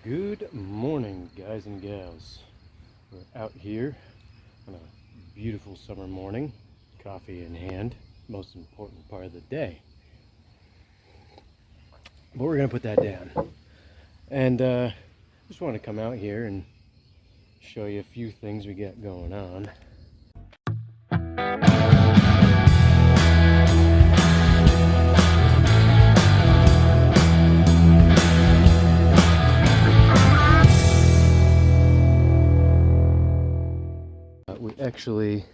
Good morning, guys and gals. We're out here on a beautiful summer morning, coffee in hand, most important part of the day. But we're gonna put that down. And just want to come out here and show you a few things we got going on. We actually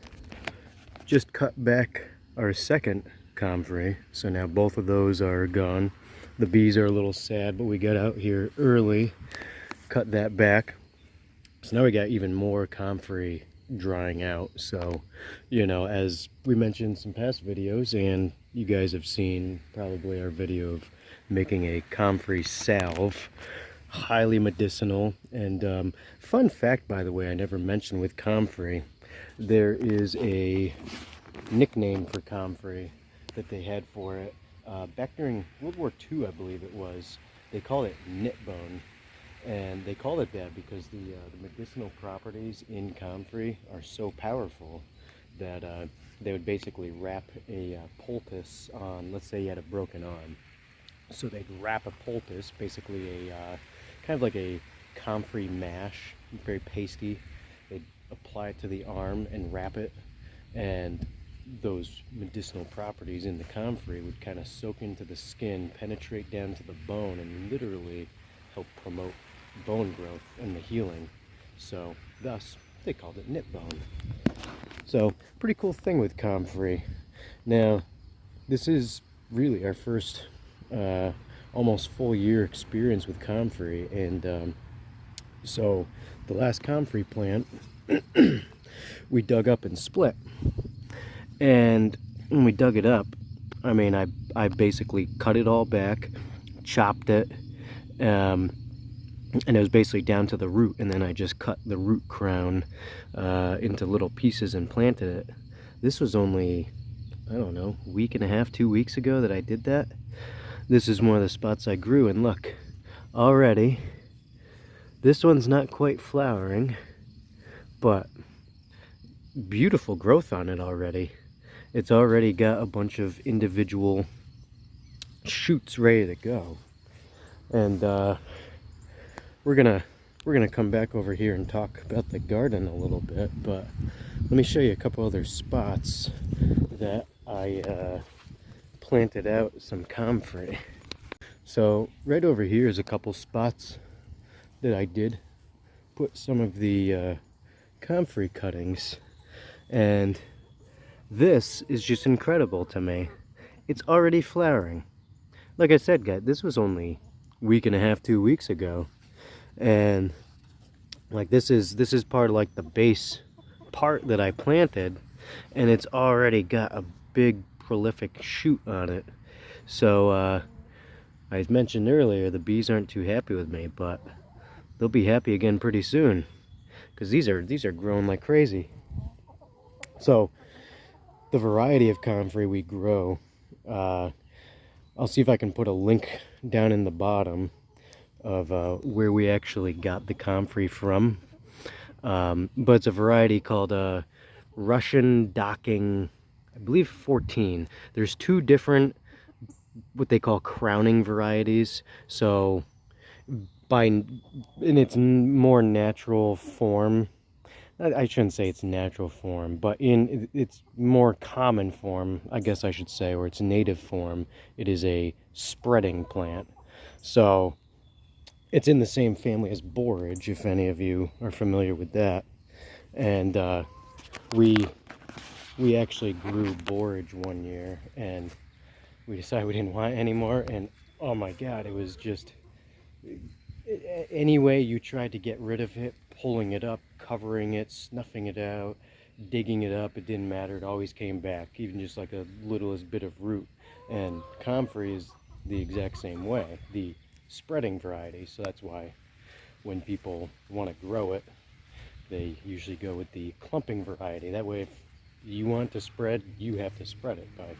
just cut back our second comfrey, so now both of those are gone. The bees are a little sad, but we got out here early, cut that back. So now we got even more comfrey drying out. So, you know, as we mentioned in some past videos, and you guys have seen probably our video of making a comfrey salve, highly medicinal. And fun fact, by the way, I never mentioned with comfrey, there is a nickname for comfrey that they had for it back during World War II, I believe it was. They called it knit bone, and they called it that because the medicinal properties in comfrey are so powerful that they would basically wrap a poultice on, let's say you had a broken arm. So they'd wrap a poultice, basically a kind of like a comfrey mash, very pasty. They'd apply it to the arm and wrap it, and those medicinal properties in the comfrey would kind of soak into the skin, penetrate down to the bone, and literally help promote bone growth and the healing. So thus they called it knit bone. So pretty cool thing with comfrey. Now this is really our first almost full year experience with comfrey, and so the last comfrey plant we dug up and split. And when we dug it up, I mean, I basically cut it all back, chopped it, and it was basically down to the root, and then I just cut the root crown into little pieces and planted it. This was only, I don't know, a week and a half, 2 weeks ago that I did that. This is one of the spots I grew, and look, already, this one's not quite flowering, but beautiful growth on it already. It's already got a bunch of individual shoots ready to go. And we're gonna come back over here and talk about the garden a little bit, but let me show you a couple other spots that I planted out some comfrey. So right over here is a couple spots that I did put some of the comfrey cuttings, and this is just incredible to me. It's already flowering. Like I said, guys, this was only a week and a half, 2 weeks ago, and like this is part of like the base part that I planted, and it's already got a big prolific shoot on it. So I mentioned earlier the bees aren't too happy with me, but they'll be happy again pretty soon, because these are growing like crazy. So the variety of comfrey we grow, I'll see if I can put a link down in the bottom of where we actually got the comfrey from, but it's a variety called Russian Docking, I believe 14. There's two different what they call crowning varieties. So in its more natural form, I shouldn't say it's natural form, but in its more common form, I guess I should say, or its native form, it is a spreading plant. So it's in the same family as borage, if any of you are familiar with that. And we actually grew borage one year, and we decided we didn't want it anymore, and oh my god, it was just, any way you tried to get rid of it, pulling it up, covering it, snuffing it out, digging it up, it didn't matter, it always came back, even just like a littlest bit of root. And comfrey is the exact same way, the spreading variety. So that's why when people want to grow it, they usually go with the clumping variety. That way, if you want to spread, you have to spread it by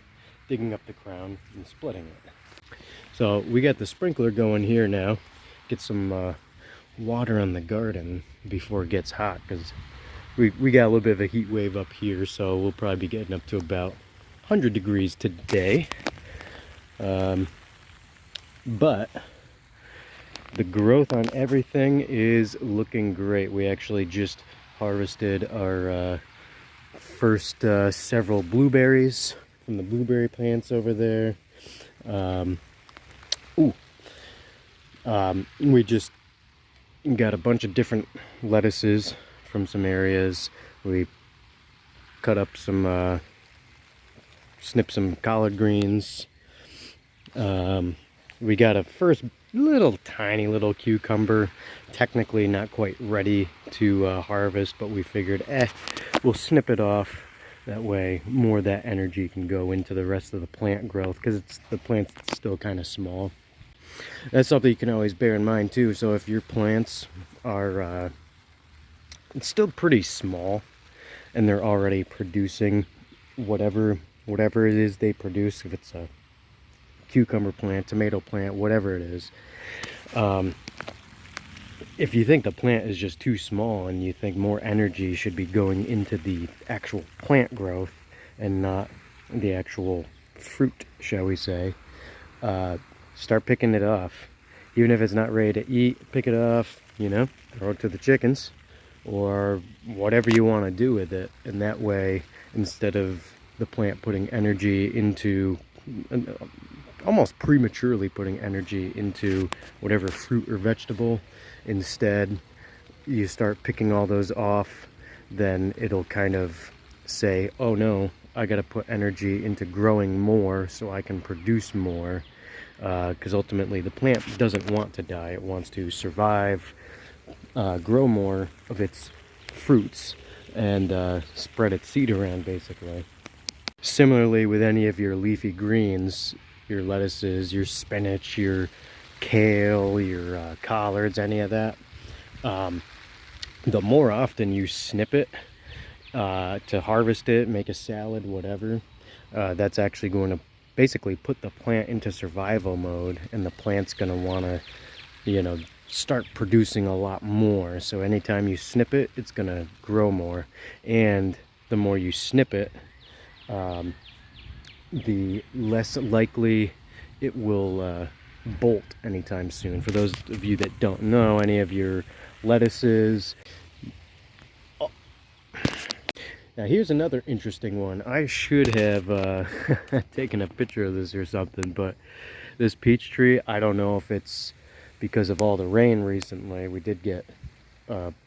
digging up the crown and splitting it. So we got the sprinkler going here now. Get some water on the garden before it gets hot, because we got a little bit of a heat wave up here, so we'll probably be getting up to about 100 degrees today. But the growth on everything is looking great. We actually just harvested our first several blueberries from the blueberry plants over there. We just got a bunch of different lettuces from some areas. We cut up some, snipped some collard greens. We got a first tiny little cucumber, technically not quite ready to harvest, but we figured, we'll snip it off. That way more of that energy can go into the rest of the plant growth, because the plant's still kind of small. That's something you can always bear in mind too. So if your plants are it's still pretty small and they're already producing whatever it is they produce, if it's a cucumber plant, tomato plant, whatever it is, if you think the plant is just too small and you think more energy should be going into the actual plant growth and not the actual fruit, shall we say, start picking it off. Even if it's not ready to eat, pick it off, you know, throw it to the chickens or whatever you want to do with it. And that way, instead of the plant putting energy into, almost prematurely putting energy into whatever fruit or vegetable, instead you start picking all those off, then it'll kind of say, oh no, I got to put energy into growing more so I can produce more. Because ultimately the plant doesn't want to die. It wants to survive, grow more of its fruits, and spread its seed around, basically. Similarly, with any of your leafy greens, your lettuces, your spinach, your kale, your collards, any of that, the more often you snip it to harvest it, make a salad, whatever, that's actually going to basically put the plant into survival mode, and the plant's going to want to, you know, start producing a lot more. So anytime you snip it, it's going to grow more, and the more you snip it, the less likely it will bolt anytime soon. For those of you that don't know, any of your lettuces. Now here's another interesting one. I should have taken a picture of this or something, but this peach tree, I don't know if it's because of all the rain recently. We did get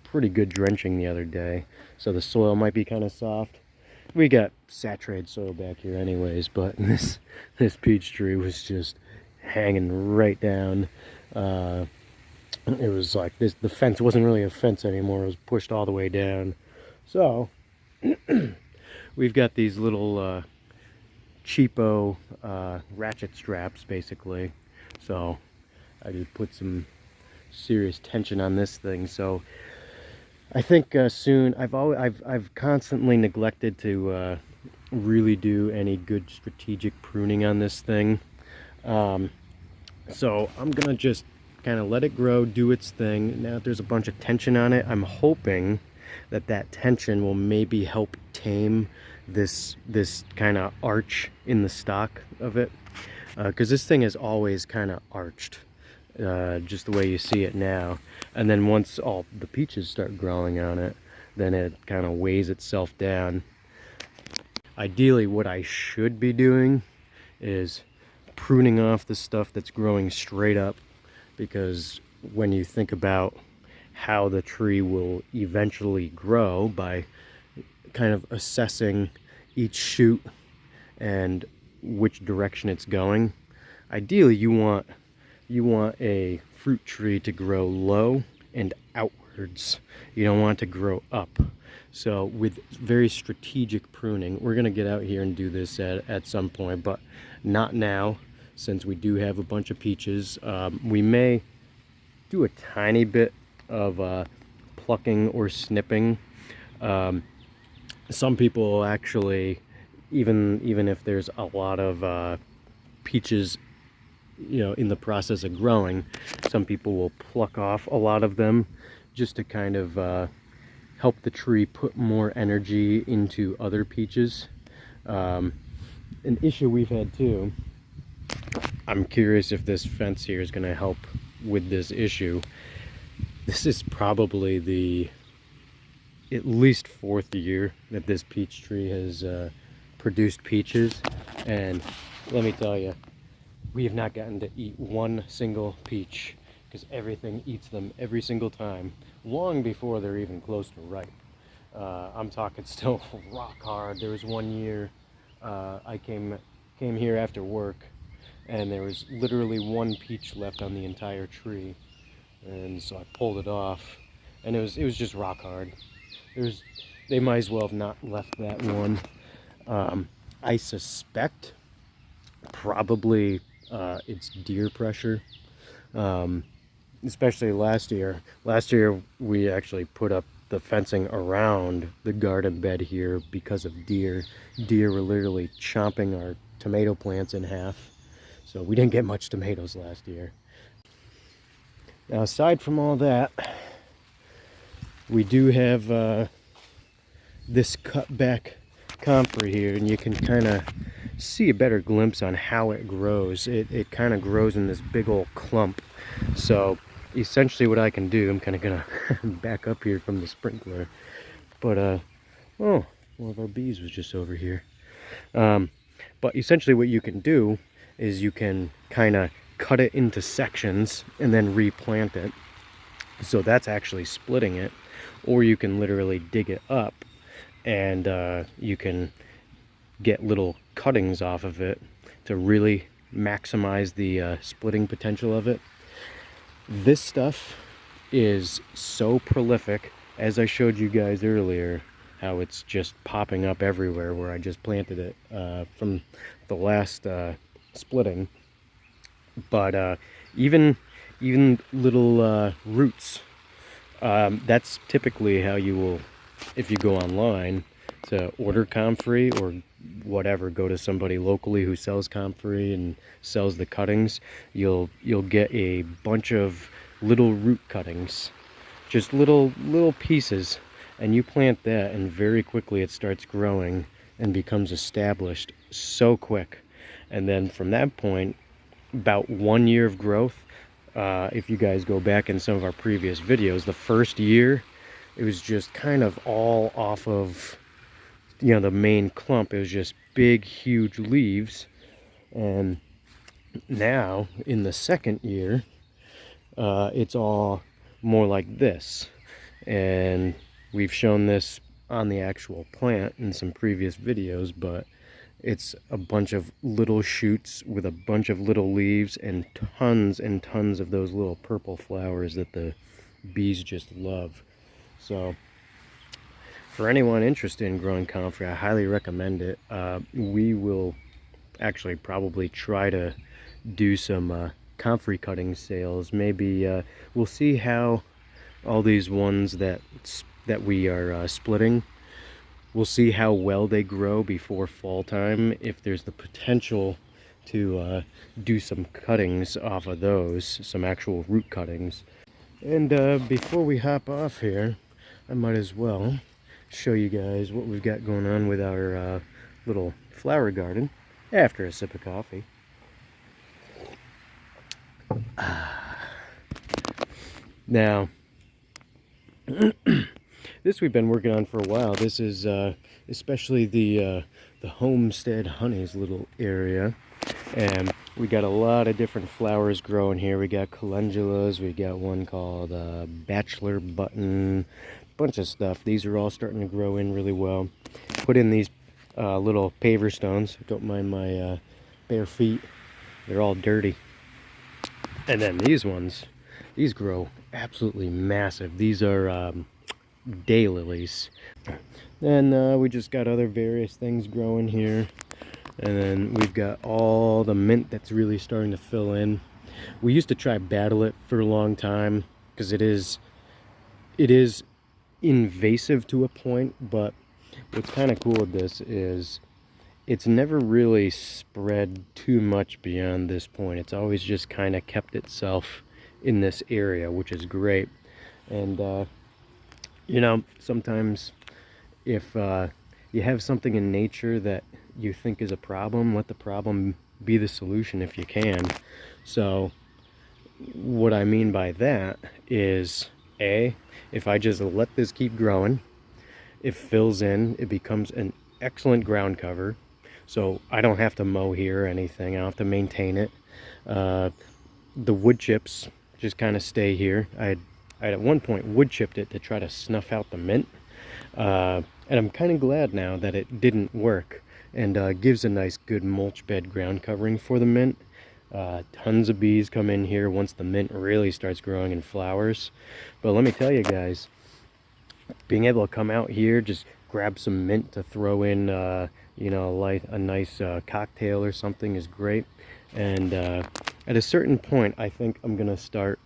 pretty good drenching the other day, so the soil might be kind of soft. We got saturated soil back here anyways, but this peach tree was just hanging right down. It was like this, the fence wasn't really a fence anymore. It was pushed all the way down. So we've got these little cheapo ratchet straps, basically. So I just put some serious tension on this thing. So I think soon, I've constantly neglected to really do any good strategic pruning on this thing. So I'm gonna just kind of let it grow, do its thing. Now there's a bunch of tension on it. I'm hoping that tension will maybe help tame this kind of arch in the stock of it, because this thing is always kind of arched, just the way you see it now. And then once all the peaches start growing on it, then it kind of weighs itself down. Ideally, what I should be doing is pruning off the stuff that's growing straight up, because when you think about how the tree will eventually grow by kind of assessing each shoot and which direction it's going, ideally you want a fruit tree to grow low and outwards. You don't want it to grow up. So with very strategic pruning, we're going to get out here and do this at some point, but not now, since we do have a bunch of peaches. We may do a tiny bit of plucking or snipping. Some people actually, even if there's a lot of peaches in the process of growing, some people will pluck off a lot of them just to kind of help the tree put more energy into other peaches. An issue we've had too, I'm curious if this fence here is going to help with this issue. This is probably the at least 4th year that this peach tree has produced peaches, and let me tell you, we have not gotten to eat one single peach because everything eats them every single time, long before they're even close to ripe. I'm talking still rock hard. There was one year I came here after work, and there was literally one peach left on the entire tree, and so I pulled it off, and it was just rock hard. They might as well have not left that one. I suspect probably it's deer pressure, especially last year. Last year we actually put up the fencing around the garden bed here because of deer. Deer were literally chomping our tomato plants in half, so we didn't get much tomatoes last year. Now, aside from all that, we do have this cut back comfrey here, and you can kind of see a better glimpse on how it grows. It kind of grows in this big old clump. So essentially what I can do, I'm kind of gonna back up here from the sprinkler, but oh, one of our bees was just over here. But essentially what you can do is you can kind of cut it into sections and then replant it. So that's actually splitting it. Or you can literally dig it up, and you can get little cuttings off of it to really maximize the splitting potential of it. This stuff is so prolific, as I showed you guys earlier, how it's just popping up everywhere where I just planted it from the last splitting. But even little roots, that's typically how you will, if you go online to order comfrey or whatever, go to somebody locally who sells comfrey and sells the cuttings, you'll get a bunch of little root cuttings, just little pieces, and you plant that, and very quickly it starts growing and becomes established so quick. And then from that point, about 1 year of growth. If you guys go back in some of our previous videos, the first year it was just kind of all off of the main clump. It was just big huge leaves, and now in the second year it's all more like this, and we've shown this on the actual plant in some previous videos, but it's a bunch of little shoots with a bunch of little leaves and tons of those little purple flowers that the bees just love. So for anyone interested in growing comfrey, I highly recommend it. We will actually probably try to do some comfrey cutting sales. Maybe we'll see how all these ones that we are splitting, we'll see how well they grow before fall time, if there's the potential to do some cuttings off of those, some actual root cuttings. And before we hop off here, I might as well show you guys what we've got going on with our little flower garden after a sip of coffee. Now, this we've been working on for a while. This is especially the Homestead honey's little area, and we got a lot of different flowers growing here. We got calendulas, we got one called bachelor button, bunch of stuff. These are all starting to grow in really well. Put in these little paver stones. Don't mind my bare feet, they're all dirty. And then these ones, these grow absolutely massive. These are daylilies. Then we just got other various things growing here, and then we've got all the mint that's really starting to fill in. We used to try battle it for a long time because it is invasive to a point, but what's kind of cool with this is it's never really spread too much beyond this point. It's always just kind of kept itself in this area, which is great. And you know, sometimes if you have something in nature that you think is a problem, let the problem be the solution if you can. So what I mean by that is, if I just let this keep growing, it fills in, it becomes an excellent ground cover. So I don't have to mow here or anything, I don't have to maintain it. The wood chips just kind of stay here. I at one point wood chipped it to try to snuff out the mint. And I'm kind of glad now that it didn't work, and gives a nice good mulch bed ground covering for the mint. Tons of bees come in here once the mint really starts growing in flowers. But let me tell you guys, being able to come out here, just grab some mint to throw in, you know, like a nice cocktail or something is great. And at a certain point, I think I'm gonna start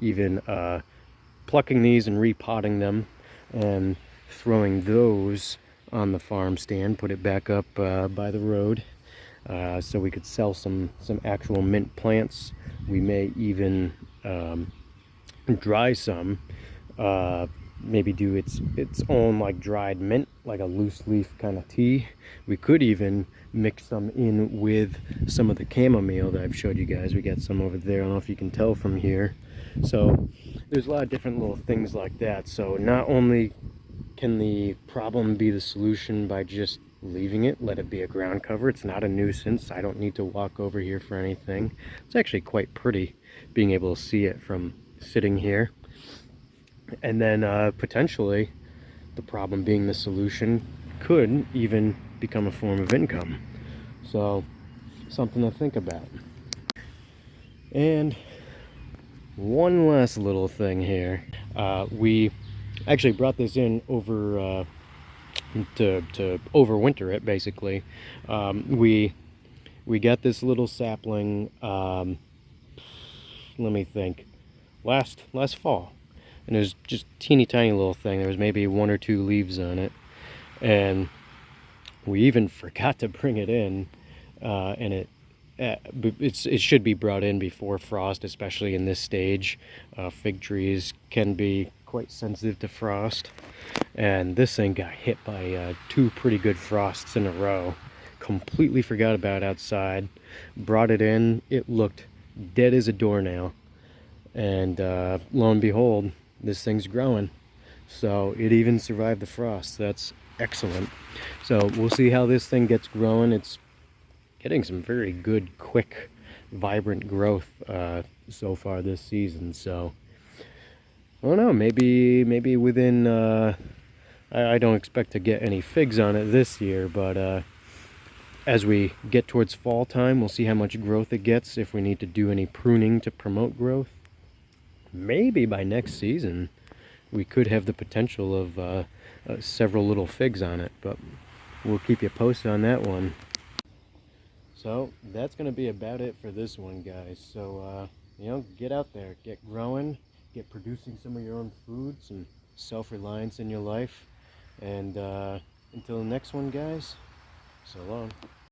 even plucking these and repotting them and throwing those on the farm stand, put it back up by the road, so we could sell some actual mint plants. We may even dry some, maybe do its own like dried mint, like a loose leaf kind of tea. We could even mix some in with some of the chamomile that I've showed you guys. We got some over there, I don't know if you can tell from here. So there's a lot of different little things like that. So not only can the problem be the solution by just leaving it, let it be a ground cover, it's not a nuisance, I don't need to walk over here for anything. It's actually quite pretty being able to see it from sitting here. And then potentially the problem being the solution could even become a form of income. So something to think about. And one last little thing here. We actually brought this in over to overwinter it, basically. We got this little sapling, let me think, last fall. And it was just teeny tiny little thing. There was maybe 1 or 2 leaves on it. And we even forgot to bring it in, and it should be brought in before frost, especially in this stage. Fig trees can be quite sensitive to frost, and this thing got hit by 2 pretty good frosts in a row. Completely forgot about it outside. Brought it in, it looked dead as a doornail, and lo and behold, this thing's growing. So it even survived the frost. That's excellent. So we'll see how this thing gets growing. It's getting some very good, quick, vibrant growth so far this season. So I don't know, maybe within I don't expect to get any figs on it this year, but as we get towards fall time, we'll see how much growth it gets, if we need to do any pruning to promote growth. Maybe by next season we could have the potential of several little figs on it, but we'll keep you posted on that one. So that's going to be about it for this one, guys. So you know, get out there, get growing, get producing some of your own food, some self-reliance in your life, and until the next one, guys, so long.